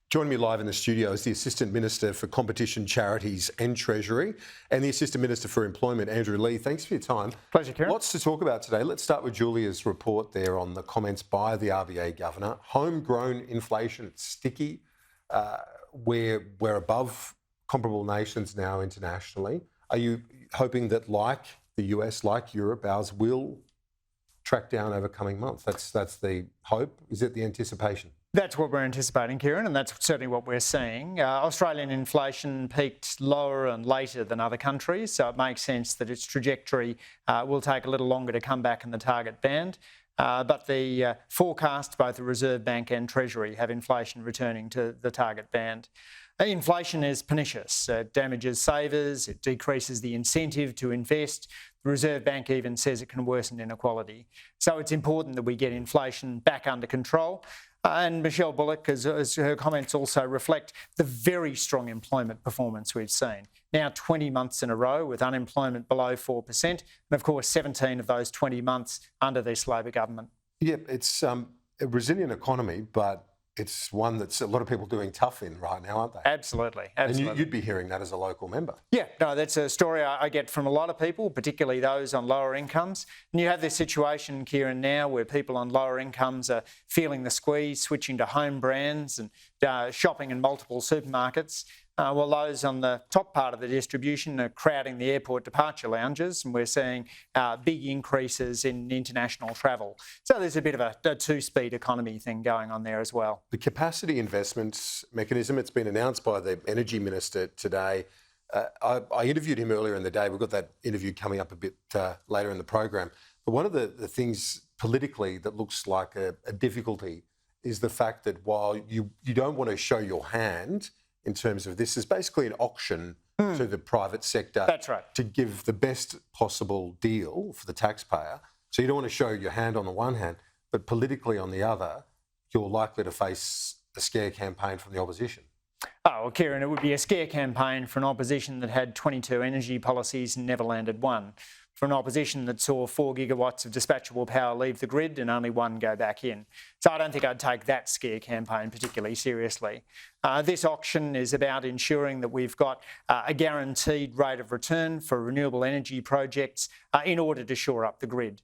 Joining me live in the studio is the Assistant Minister for Competition, Charities and Treasury and the Assistant Minister for Employment, Andrew Leigh. Thanks for your time. Pleasure, Kieran. Lots to talk about today. Let's start with Julia's report there on the comments by the RBA Governor. Homegrown inflation, it's sticky. We're above comparable nations now internationally. Are you hoping that, like the US, like Europe, ours will track down over coming months? That's the hope. Is it the anticipation? That's what we're anticipating, Kieran, and that's certainly what we're seeing. Australian inflation peaked lower and later than other countries, so it makes sense that its trajectory will take a little longer to come back in the target band. But the forecast, both the Reserve Bank and Treasury, have inflation returning to the target band. Inflation is pernicious. It damages savers, it decreases the incentive to invest. The Reserve Bank even says it can worsen inequality. So it's important that we get inflation back under control. And Michelle Bullock, as her comments also reflect, the very strong employment performance we've seen. Now 20 months in a row with unemployment below 4%, and of course 17 of those 20 months under this Labor government. Yeah, it's a resilient economy, but it's one that's a lot of people doing tough in right now, aren't they? Absolutely. And you'd be hearing that as a local member. Yeah, no, that's a story I get from a lot of people, particularly those on lower incomes. And you have this situation, Kieran, now where people on lower incomes are feeling the squeeze, switching to home brands and shopping in multiple supermarkets. While those on the top part of the distribution are crowding the airport departure lounges, and we're seeing big increases in international travel. So there's a bit of a two-speed economy thing going on there as well. The capacity investments mechanism, it's been announced by the Energy Minister today. I interviewed him earlier in the day. We've got that interview coming up a bit later in the program. But one of the things politically that looks like a difficulty is the fact that while you don't want to show your hand in terms of this is basically an auction to the private sector. That's right. To give the best possible deal for the taxpayer. So you don't want to show your hand on the one hand, but politically on the other, you're likely to face a scare campaign from the opposition. Oh, well, Kieran, it would be a scare campaign for an opposition that had 22 energy policies and never landed one. For an opposition that saw 4 gigawatts of dispatchable power leave the grid and only 1 go back in. So I don't think I'd take that scare campaign particularly seriously. This auction is about ensuring that we've got a guaranteed rate of return for renewable energy projects in order to shore up the grid.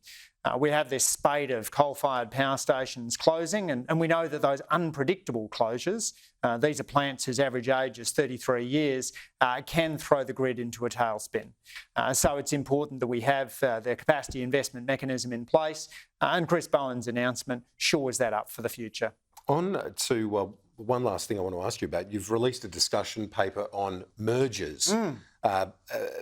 We have this spate of coal-fired power stations closing, and we know that those unpredictable closures, these are plants whose average age is 33 years, can throw the grid into a tailspin. So it's important that we have the capacity investment mechanism in place, and Chris Bowen's announcement shores that up for the future. On to one last thing I want to ask you about. You've released a discussion paper on mergers.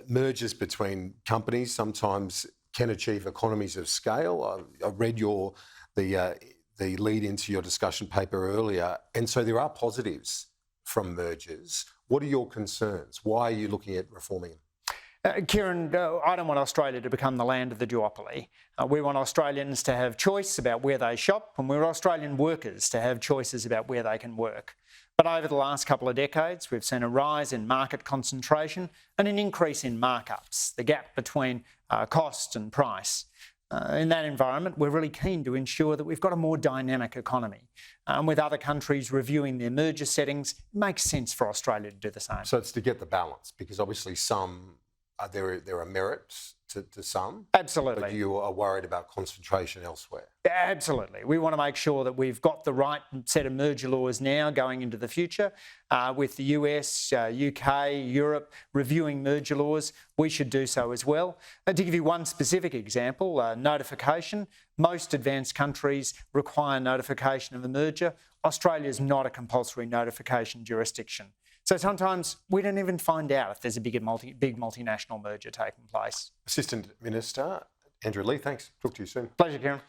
Mergers between companies sometimes can achieve economies of scale. I read the lead into your discussion paper earlier, and so there are positives from mergers. What are your concerns? Why are you looking at reforming them? Kieran, I don't want Australia to become the land of the duopoly. We want Australians to have choice about where they shop, and we want Australian workers to have choices about where they can work. But over the last couple of decades, we've seen a rise in market concentration and an increase in markups, the gap between cost and price. In that environment, we're really keen to ensure that we've got a more dynamic economy. With other countries reviewing their merger settings, it makes sense for Australia to do the same. So it's to get the balance, because obviously there are merits to some. Absolutely. But you are worried about concentration elsewhere. Absolutely. We want to make sure that we've got the right set of merger laws now going into the future. With the US, UK, Europe reviewing merger laws, we should do so as well. To give you one specific example, notification. Most advanced countries require notification of a merger. Australia is not a compulsory notification jurisdiction. So sometimes we don't even find out if there's a big multinational merger taking place. Assistant Minister Andrew Leigh, thanks. Talk to you soon. Pleasure, Kieran.